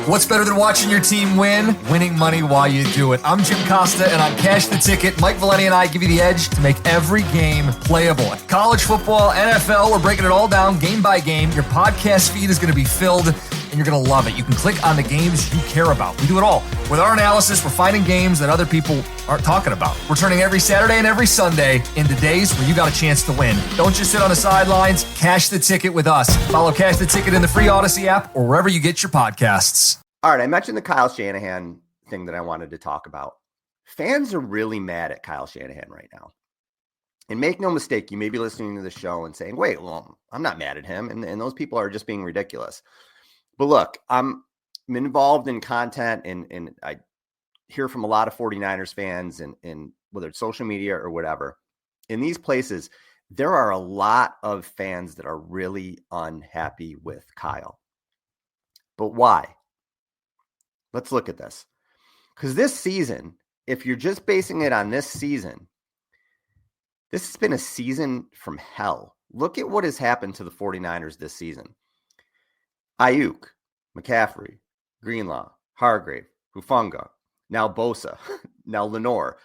What's better than watching your team win? Winning money while you do it. I'm Jim Costa, and on Cash the Ticket, Mike Valeni and I give you the edge to make every game playable. College football, NFL, we're breaking it all down game by game. Your podcast feed is going to be filled, and you're going to love it. You can click on the games you care about. We do it all. With our analysis, we're finding games that other people aren't talking about. We're turning every Saturday and every Sunday into days where you got a chance to win. Don't just sit on the sidelines. Cash the Ticket with us. Follow Cash the Ticket in the free Odyssey app or wherever you get your podcasts. All right, I mentioned the Kyle Shanahan thing that I wanted to talk about. Fans are really mad at Kyle Shanahan right now. And make no mistake, you may be listening to the show and saying, wait, well, I'm not mad at him. And those people are just being ridiculous. But look, I'm involved in content and I hear from a lot of 49ers fans and whether it's social media or whatever. In these places, there are a lot of fans that are really unhappy with Kyle. But why? Let's look at this. Because this season, if you're just basing it on this season, this has been a season from hell. Look at what has happened to the 49ers this season. Ayuk, McCaffrey, Greenlaw, Hargrave, Hufanga, now Bosa, now Lenore.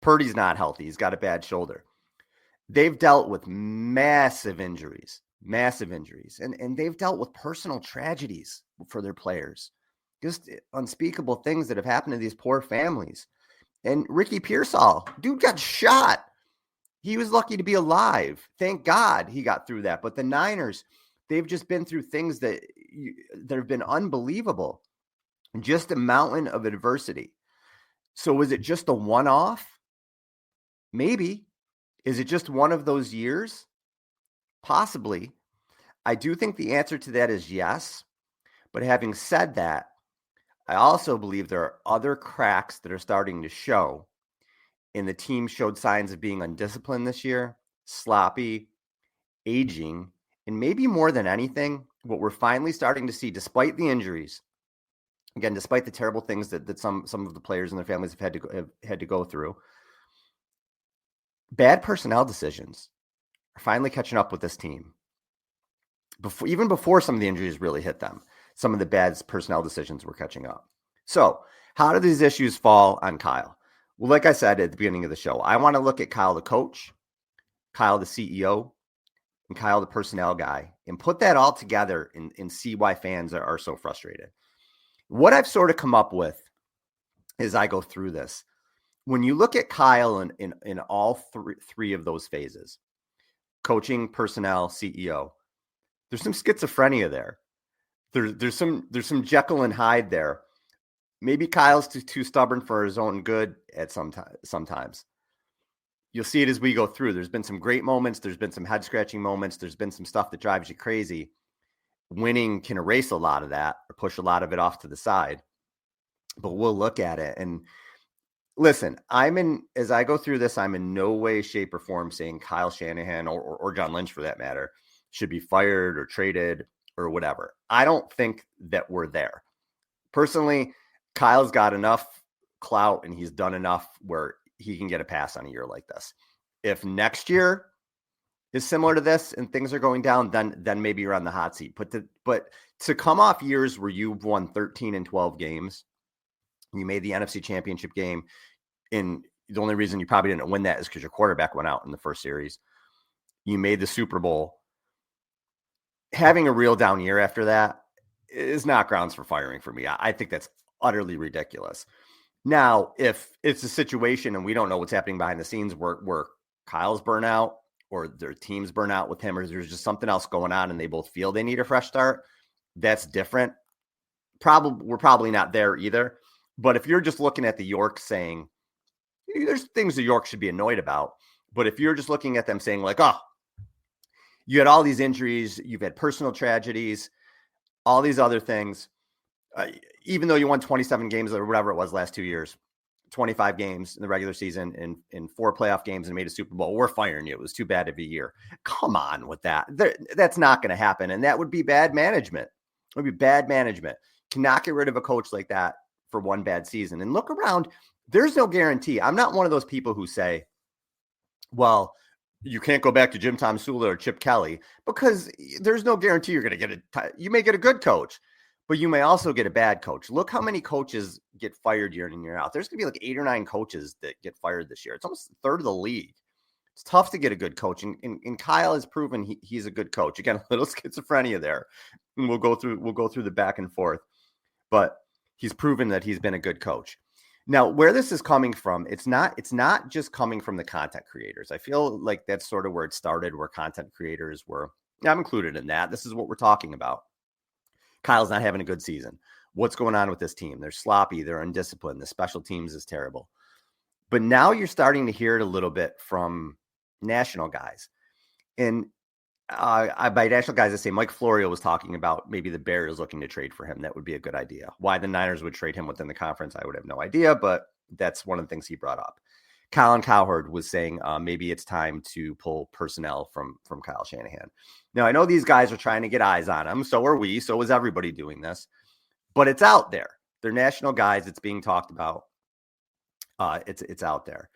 Purdy's not healthy. He's got a bad shoulder. They've dealt with massive injuries. And they've dealt with personal tragedies for their players. Just unspeakable things that have happened to these poor families. And Ricky Pearsall, dude got shot. He was lucky to be alive. Thank God he got through that. But the Niners, they've just been through things that have been unbelievable. Just a mountain of adversity. So was it just a one-off? Maybe. Is it just one of those years? Possibly. I do think the answer to that is yes. But having said that, I also believe there are other cracks that are starting to show. And the team showed signs of being undisciplined this year, sloppy, aging, and maybe more than anything, what we're finally starting to see, despite the injuries, again, despite the terrible things that some of the players and their families have had to go through, bad personnel decisions are finally catching up with this team. Even before some of the injuries really hit them, some of the bad personnel decisions were catching up. So how do these issues fall on Kyle? Well, like I said at the beginning of the show, I want to look at Kyle the coach, Kyle the CEO, and Kyle the personnel guy, and put that all together and see why fans are so frustrated. What I've sort of come up with as I go through this, when you look at Kyle in all three of those phases, coaching, personnel, CEO, there's some schizophrenia there. There's some Jekyll and Hyde there. Maybe Kyle's too stubborn for his own good at sometimes. You'll see it as we go through. There's been some great moments. There's been some head-scratching moments. There's been some stuff that drives you crazy. Winning can erase a lot of that or push a lot of it off to the side. But we'll look at it. And listen, as I go through this, I'm in no way, shape, or form saying Kyle Shanahan or John Lynch, for that matter, should be fired or traded or whatever. I don't think that we're there. Personally, Kyle's got enough clout and he's done enough where he can get a pass on a year like this. If next year is similar to this and things are going down, then maybe you're on the hot seat. But to come off years where you've won 13 and 12 games, you made the NFC Championship game, and the only reason you probably didn't win that is because your quarterback went out in the first series. You made the Super Bowl. Having a real down year after that is not grounds for firing for me. I think that's utterly ridiculous. Now, if it's a situation and we don't know what's happening behind the scenes where Kyle's burnout or their team's burnout with him, or there's just something else going on and they both feel they need a fresh start, that's different. We're probably not there either. But if you're just looking at the York saying, there's things the York should be annoyed about. But if you're just looking at them saying like, oh, you had all these injuries, you've had personal tragedies, all these other things, even though you won 27 games or whatever it was last 2 years, 25 games in the regular season and 4 playoff games and made a Super Bowl, we're firing you. It was too bad of a year. Come on with that. That's not going to happen. And that would be bad management. It would be bad management. Cannot get rid of a coach like that for one bad season. And look around. There's no guarantee. I'm not one of those people who say, well, you can't go back to Jim Tomsula or Chip Kelly, because there's no guarantee you're going to get you may get a good coach, But you may also get a bad coach. Look how many coaches get fired year in and year out. There's going to be like 8 or 9 coaches that get fired this year. It's almost a third of the league. It's tough to get a good coach. And Kyle has proven he's a good coach. Again, a little schizophrenia there. And we'll go through the back and forth. But he's proven that he's been a good coach. Now, where this is coming from, it's not just coming from the content creators. I feel like that's sort of where it started, where content creators were. I'm included in that. This is what we're talking about. Kyle's not having a good season. What's going on with this team? They're sloppy. They're undisciplined. The special teams is terrible. But now you're starting to hear it a little bit from national guys. And by national guys, I say Mike Florio was talking about maybe the Bears looking to trade for him. That would be a good idea. Why the Niners would trade him within the conference, I would have no idea, but that's one of the things he brought up. Colin Cowherd was saying maybe it's time to pull personnel from Kyle Shanahan. Now, I know these guys are trying to get eyes on him. So are we. So is everybody doing this. But it's out there. They're national guys. It's being talked about. It's out there.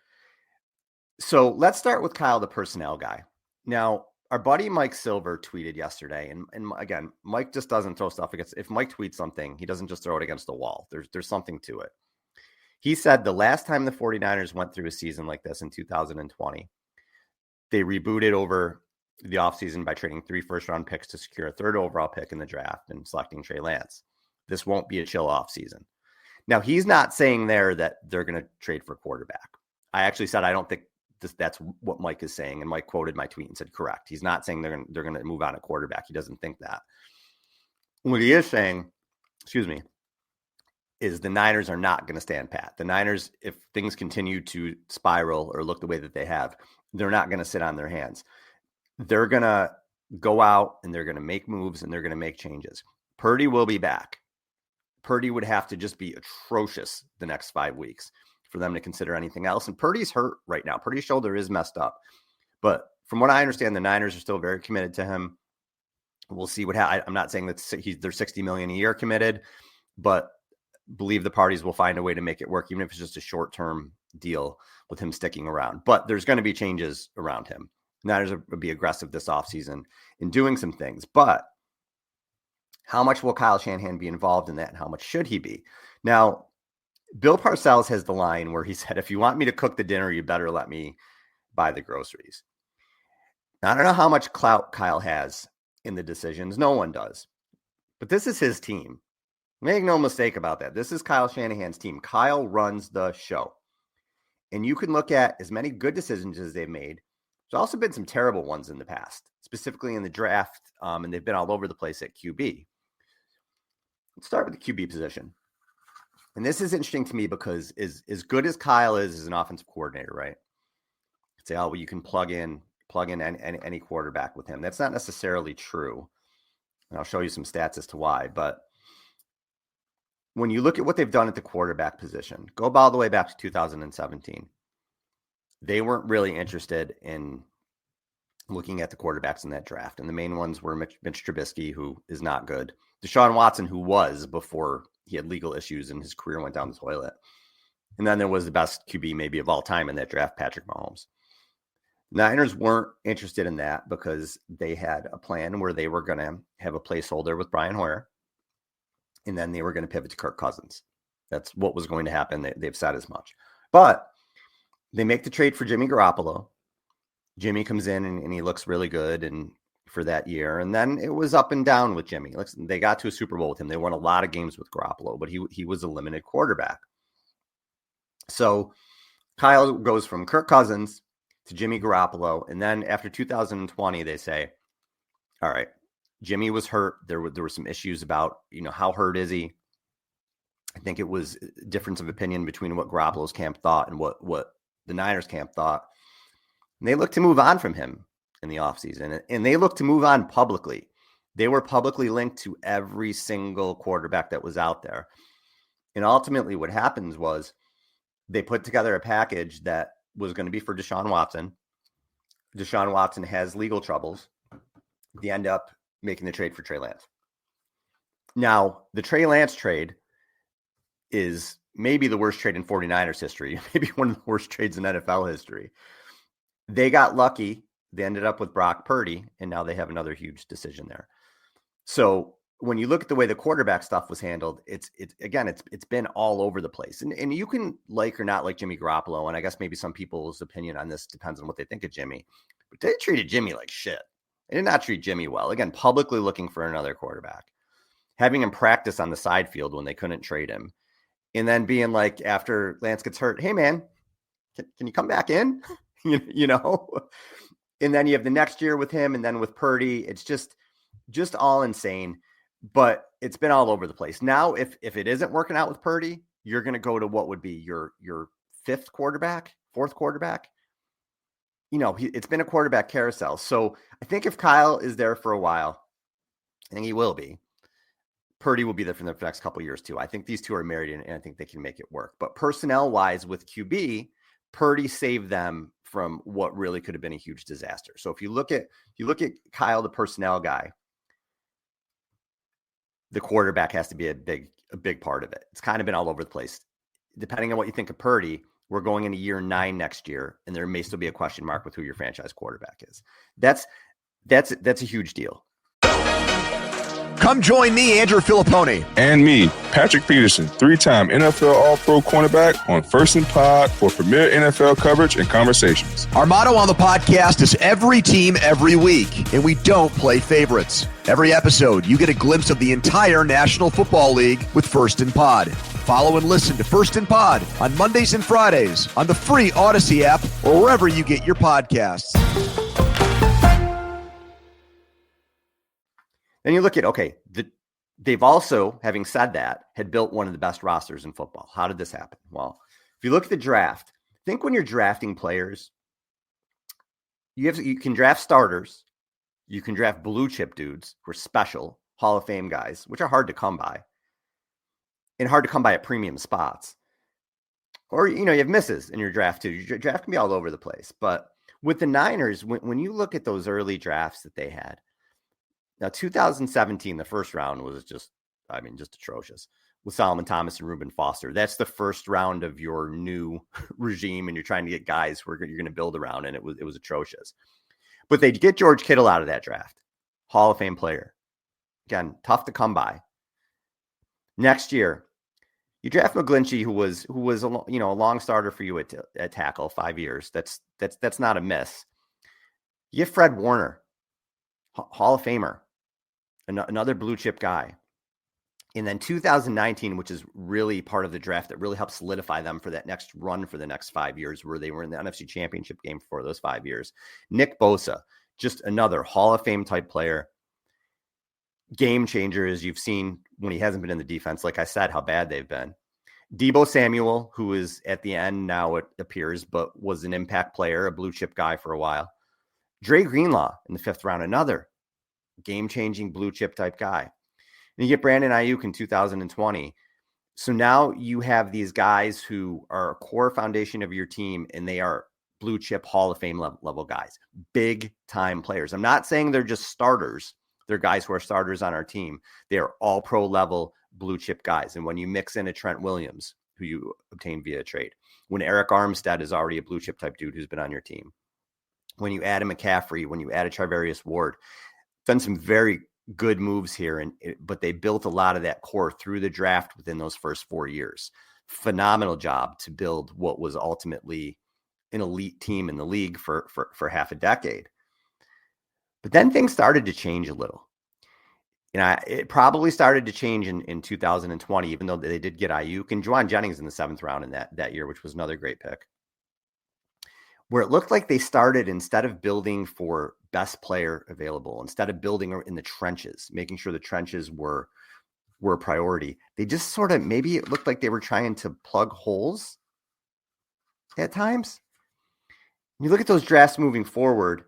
So let's start with Kyle, the personnel guy. Now, our buddy Mike Silver tweeted yesterday. And again, Mike just doesn't throw stuff against. If Mike tweets something, he doesn't just throw it against the wall. There's something to it. He said the last time the 49ers went through a season like this in 2020, they rebooted over the offseason by trading 3 first-round picks to secure a 3rd overall pick in the draft and selecting Trey Lance. This won't be a chill offseason. Now, he's not saying there that they're going to trade for quarterback. I actually said I don't think that's what Mike is saying, and Mike quoted my tweet and said, correct. He's not saying they're going to move on a quarterback. He doesn't think that. What he is saying, is the Niners are not going to stand pat. The Niners, if things continue to spiral or look the way that they have, they're not going to sit on their hands. They're going to go out and they're going to make moves and they're going to make changes. Purdy will be back. Purdy would have to just be atrocious the next 5 weeks for them to consider anything else. And Purdy's hurt right now. Purdy's shoulder is messed up. But from what I understand, the Niners are still very committed to him. We'll see what happens. I'm not saying that they're $60 million a year committed, but believe the parties will find a way to make it work, even if it's just a short-term deal with him sticking around. But there's going to be changes around him. Niners will be aggressive this offseason in doing some things. But how much will Kyle Shanahan be involved in that, and how much should he be? Now, Bill Parcells has the line where he said, if you want me to cook the dinner, you better let me buy the groceries. Now, I don't know how much clout Kyle has in the decisions. No one does. But this is his team. Make no mistake about that. This is Kyle Shanahan's team. Kyle runs the show. And you can look at as many good decisions as they've made. There's also been some terrible ones in the past, specifically in the draft, and they've been all over the place at QB. Let's start with the QB position. And this is interesting to me because as good as Kyle is as an offensive coordinator, right? Say, oh, well, you can plug in any quarterback with him. That's not necessarily true. And I'll show you some stats as to why. But when you look at what they've done at the quarterback position, go all the way back to 2017. They weren't really interested in looking at the quarterbacks in that draft. And the main ones were Mitch Trubisky, who is not good. Deshaun Watson, who was before he had legal issues and his career went down the toilet. And then there was the best QB maybe of all time in that draft, Patrick Mahomes. Niners weren't interested in that because they had a plan where they were going to have a placeholder with Brian Hoyer. And then they were going to pivot to Kirk Cousins. That's what was going to happen. They've said as much. But they make the trade for Jimmy Garoppolo. Jimmy comes in and he looks really good and for that year. And then it was up and down with Jimmy. They got to a Super Bowl with him. They won a lot of games with Garoppolo, but he was a limited quarterback. So Kyle goes from Kirk Cousins to Jimmy Garoppolo. And then after 2020, they say, all right, Jimmy was hurt. There were some issues about, how hurt is he? I think it was a difference of opinion between what Garoppolo's camp thought and what the Niners camp thought. And they looked to move on from him in the offseason, and they looked to move on publicly. They were publicly linked to every single quarterback that was out there. And ultimately what happens was they put together a package that was going to be for Deshaun Watson. Deshaun Watson has legal troubles. They end up making the trade for Trey Lance. Now, the Trey Lance trade is maybe the worst trade in 49ers history, maybe one of the worst trades in NFL history. They got lucky. They ended up with Brock Purdy, and now they have another huge decision there. So when you look at the way the quarterback stuff was handled, it's been all over the place. And you can like or not like Jimmy Garoppolo, and I guess maybe some people's opinion on this depends on what they think of Jimmy. But they treated Jimmy like shit. They did not treat Jimmy well. Again, publicly looking for another quarterback, having him practice on the side field when they couldn't trade him, and then being like, after Lance gets hurt, hey man, can you come back in? you know. And then you have the next year with him, and then with Purdy, it's just all insane. But it's been all over the place. Now, if it isn't working out with Purdy, you're going to go to what would be your fourth quarterback. It's been a quarterback carousel. So I think if Kyle is there for a while, I think he will be, Purdy will be there for the next couple of years too. I think these two are married, and I think they can make it work. But personnel-wise with QB, Purdy saved them from what really could have been a huge disaster. So if you look at Kyle, the personnel guy, the quarterback has to be a big part of it. It's kind of been all over the place. Depending on what you think of Purdy, we're going into year 9 next year, and there may still be a question mark with who your franchise quarterback is. That's a huge deal. Come join me, Andrew Filippone. And me, Patrick Peterson, 3-time NFL All-Pro cornerback on First and Pod for premier NFL coverage and conversations. Our motto on the podcast is every team, every week, and we don't play favorites. Every episode, you get a glimpse of the entire National Football League with First and Pod. Follow and listen to First and Pod on Mondays and Fridays on the free Odyssey app or wherever you get your podcasts. Then you look at, they've also, having said that, had built one of the best rosters in football. How did this happen? Well, if you look at the draft, think when you're drafting players, you can draft starters, you can draft blue chip dudes who are special, Hall of Fame guys, which are hard to come by, and hard to come by at premium spots. Or, you have misses in your draft too. Your draft can be all over the place. But with the Niners, when you look at those early drafts that they had, now, 2017, the first round was just atrocious with Solomon Thomas and Reuben Foster. That's the first round of your new regime, and you're trying to get guys who you're going to build around, and it was atrocious. But they get George Kittle out of that draft, Hall of Fame player. Again, tough to come by. Next year, you draft McGlinchey, who was a long starter for you at tackle, 5 years. That's not a miss. You get Fred Warner, Hall of Famer. Another blue chip guy. And then 2019, which is really part of the draft that really helped solidify them for that next run for the next 5 years, where they were in the NFC Championship game for those 5 years. Nick Bosa, just another Hall of Fame type player. Game changer, as you've seen when he hasn't been in the defense. Like I said, how bad they've been. Deebo Samuel, who is at the end now, it appears, but was an impact player, a blue chip guy for a while. Dre Greenlaw in the 5th round, another game-changing blue chip type guy. And you get Brandon Ayuk in 2020. So now you have these guys who are a core foundation of your team, and they are blue chip Hall of Fame level guys, big time players. I'm not saying they're just starters. They're guys who are starters on our team. They are all pro level blue chip guys. And when you mix in a Trent Williams, who you obtained via trade, when Eric Armstead is already a blue chip type dude who's been on your team, when you add a McCaffrey, when you add a Charvarius Ward, done some very good moves here, but they built a lot of that core through the draft within those first 4 years. Phenomenal job to build what was ultimately an elite team in the league for half a decade. But then things started to change a little. It probably started to change in 2020, even though they did get Ayuk and Juwan Jennings in the 7th round in that year, which was another great pick. Where it looked like they started, instead of building for best player available, instead of building in the trenches, making sure the trenches were a priority, they just sort of, maybe it looked like they were trying to plug holes at times. You look at those drafts moving forward,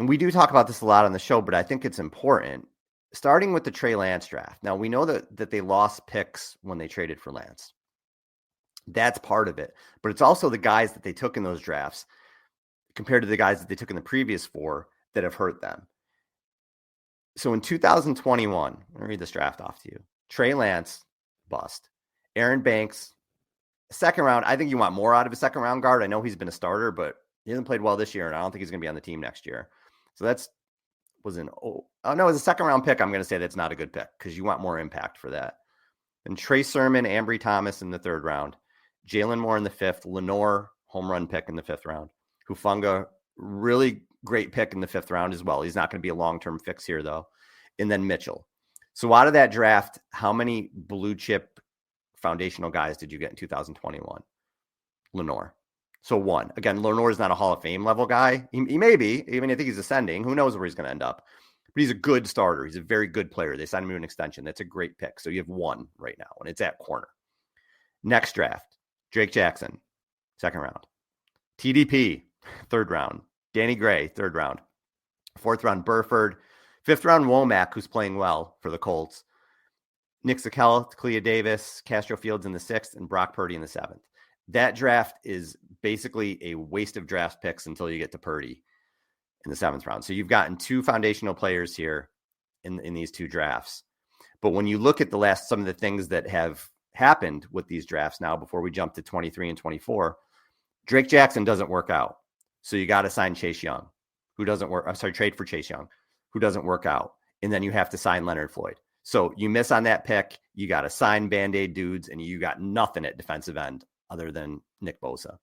and we do talk about this a lot on the show, but I think it's important, starting with the Trey Lance draft. Now, we know that they lost picks when they traded for Lance. That's part of it. But it's also the guys that they took in those drafts compared to the guys that they took in the previous 4 that have hurt them. So in 2021, I'm going to read this draft off to you. Trey Lance, bust. Aaron Banks, 2nd round. I think you want more out of a 2nd round guard. I know he's been a starter, but he hasn't played well this year, and I don't think he's going to be on the team next year. So that's was an it was a second round pick. I'm going to say that's not a good pick because you want more impact for that. And Trey Sermon, Ambry Thomas in the 3rd round, Jalen Moore in the 5th, Lenore home run pick in the 5th round, Hufanga really great pick in the 5th round as well. He's not going to be a long-term fix here though. And then Mitchell. So out of that draft, how many blue chip foundational guys did you get in 2021? Lenore. So 1. Again, Lenore is not a Hall of Fame level guy. He may be, even I think he's ascending. Who knows where he's going to end up? But he's a good starter. He's a very good player. They signed him to an extension. That's a great pick. So you have 1 right now, and it's at corner. Next draft, Drake Jackson, 2nd round. TDP, 3rd round. Danny Gray, 3rd round. 4th round, Burford. 5th round, Womack, who's playing well for the Colts. Nick Zakelj, Clea Davis, Castro Fields in the 6th, and Brock Purdy in the 7th. That draft is basically a waste of draft picks until you get to Purdy in the 7th round. So you've gotten 2 foundational players here in these 2 drafts. But when you look at some of the things that have happened with these drafts now, before we jump to 23 and 24, Drake Jackson doesn't work out. So you got to sign Chase Young, who doesn't work. I'm sorry, trade for Chase Young, who doesn't work out. And then you have to sign Leonard Floyd. So you miss on that pick. You got to sign Band-Aid dudes, and you got nothing at defensive end other than Nick Bosa.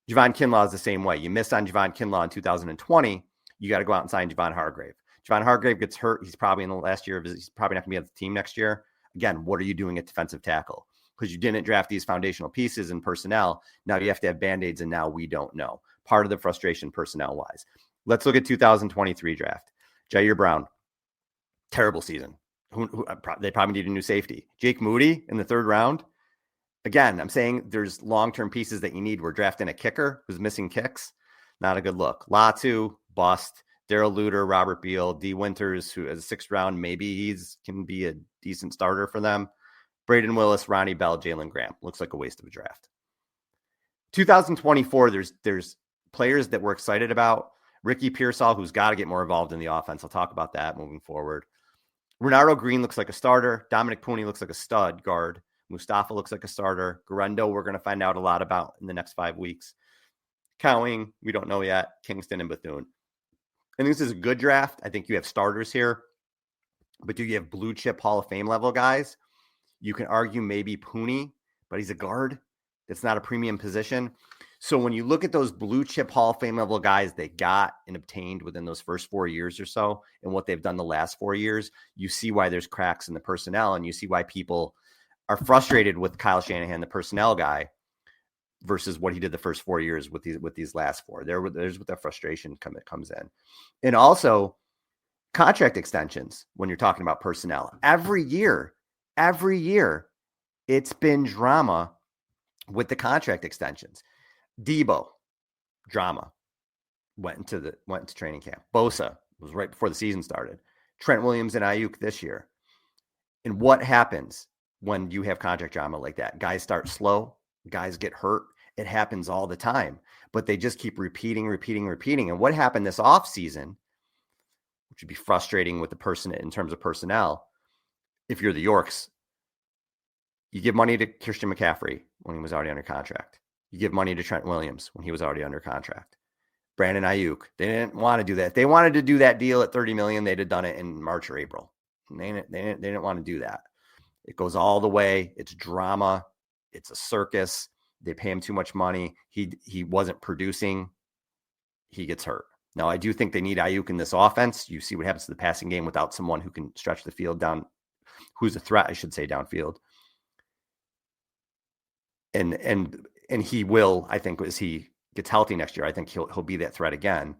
Javon Kinlaw is the same way. You missed on Javon Kinlaw in 2020. You got to go out and sign Javon Hargrave. Javon Hargrave gets hurt. He's probably in the last year of he's probably not going to be on the team next year. Again, what are you doing at defensive tackle? Because you didn't draft these foundational pieces and personnel. Now you have to have Band-Aids, and now we don't know. Part of the frustration personnel-wise. Let's look at 2023 draft. Jair Brown, terrible season. They probably need a new safety. Jake Moody in the 3rd round. Again, I'm saying there's long-term pieces that you need. We're drafting a kicker who's missing kicks. Not a good look. Latu, bust. Daryl Luter, Robert Beal, D. Winters, who as a 6th round, maybe can be a decent starter for them. Braden Willis, Ronnie Bell, Jalen Graham. Looks like a waste of a draft. 2024, there's players that we're excited about. Ricky Pearsall, who's got to get more involved in the offense. I'll talk about that moving forward. Renardo Green looks like a starter. Dominic Pooney looks like a stud guard. Mustafa looks like a starter. Guerrero, we're going to find out a lot about in the next 5 weeks. Cowing, we don't know yet. Kingston and Bethune. I think this is a good draft. I think you have starters here. But do you have blue chip Hall of Fame level guys? You can argue maybe Pooney, but he's a guard. That's not a premium position. So when you look at those blue chip Hall of Fame level guys they got and obtained within those first 4 years or so, and what they've done the last 4 years, you see why there's cracks in the personnel, and you see why people are frustrated with Kyle Shanahan, the personnel guy, versus what he did the first 4 years with these last 4. There's what that frustration comes in. And also contract extensions when you're talking about personnel. Every year, it's been drama with the contract extensions. Debo, drama, went to training camp. Bosa was right before the season started. Trent Williams and Ayuk this year. And what happens when you have contract drama like that? Guys start slow. Guys get hurt. It happens all the time. But they just keep repeating. And what happened this offseason, which would be frustrating with the person in terms of personnel, if you're the Yorks, you give money to Christian McCaffrey when he was already under contract. You give money to Trent Williams when he was already under contract. Brandon Ayuk, they didn't want to do that. If they wanted to do that deal at $30 million, they'd have done it in March or April. They didn't want to do that. It goes all the way. It's drama. It's a circus. They pay him too much money. He wasn't producing. He gets hurt. Now, I do think they need Ayuk in this offense. You see what happens to the passing game without someone who can stretch the field down, who's a threat, I should say, downfield. And he will, I think, as he gets healthy next year, I think he'll be that threat again.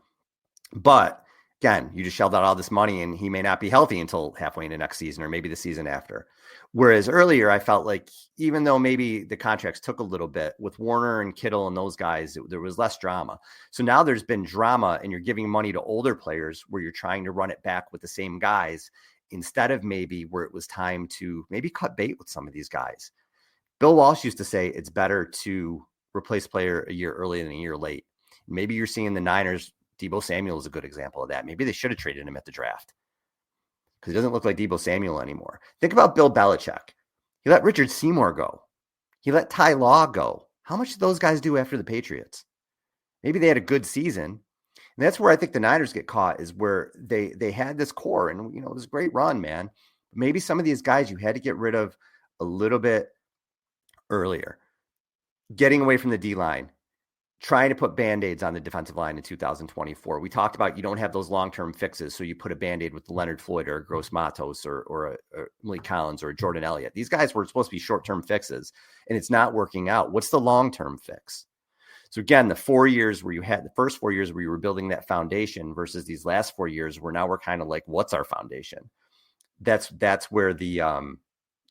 But again, you just shelled out all this money and he may not be healthy until halfway into next season or maybe the season after. Whereas earlier, I felt like even though maybe the contracts took a little bit with Warner and Kittle and those guys, there was less drama. So now there's been drama and you're giving money to older players where you're trying to run it back with the same guys instead of maybe where it was time to maybe cut bait with some of these guys. Bill Walsh used to say it's better to replace player a year early than a year late. Maybe you're seeing the Niners. Deebo Samuel is a good example of that. Maybe they should have traded him at the draft because he doesn't look like Deebo Samuel anymore. Think about Bill Belichick. He let Richard Seymour go. He let Ty Law go. How much did those guys do after the Patriots? Maybe they had a good season. And that's where I think the Niners get caught, is where they had this core, and it was a great run, man. Maybe some of these guys you had to get rid of a little bit earlier. Getting away from the D-line, trying to put Band-Aids on the defensive line in 2024. We talked about you don't have those long-term fixes, so you put a Band-Aid with Leonard Floyd or a Gross Matos or Malik Collins or a Jordan Elliott. These guys were supposed to be short-term fixes, and it's not working out. What's the long-term fix? So again, the 4 years where you had the first 4 years where you were building that foundation versus these last 4 years where now we're kind of like, what's our foundation? That's where the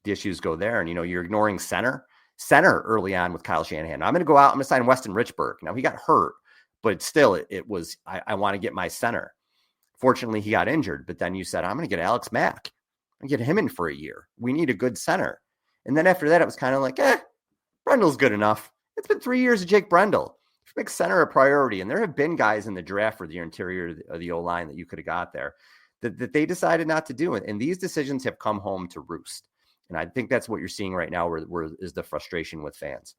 issues go there. And, you're ignoring center early on with Kyle Shanahan. I'm going to go out, I'm going to sign Weston Richburg. Now he got hurt, but still it was, I want to get my center. Fortunately, he got injured, but then you said, I'm going to get Alex Mack and get him in for a year. We need a good center. And then after that, it was kind of like, Brendel's good enough. It's been 3 years of Jake Brendel. Make center a priority. And there have been guys in the draft for the interior of the O-line that you could have got there that they decided not to do it. And these decisions have come home to roost. And I think that's what you're seeing right now where is the frustration with fans.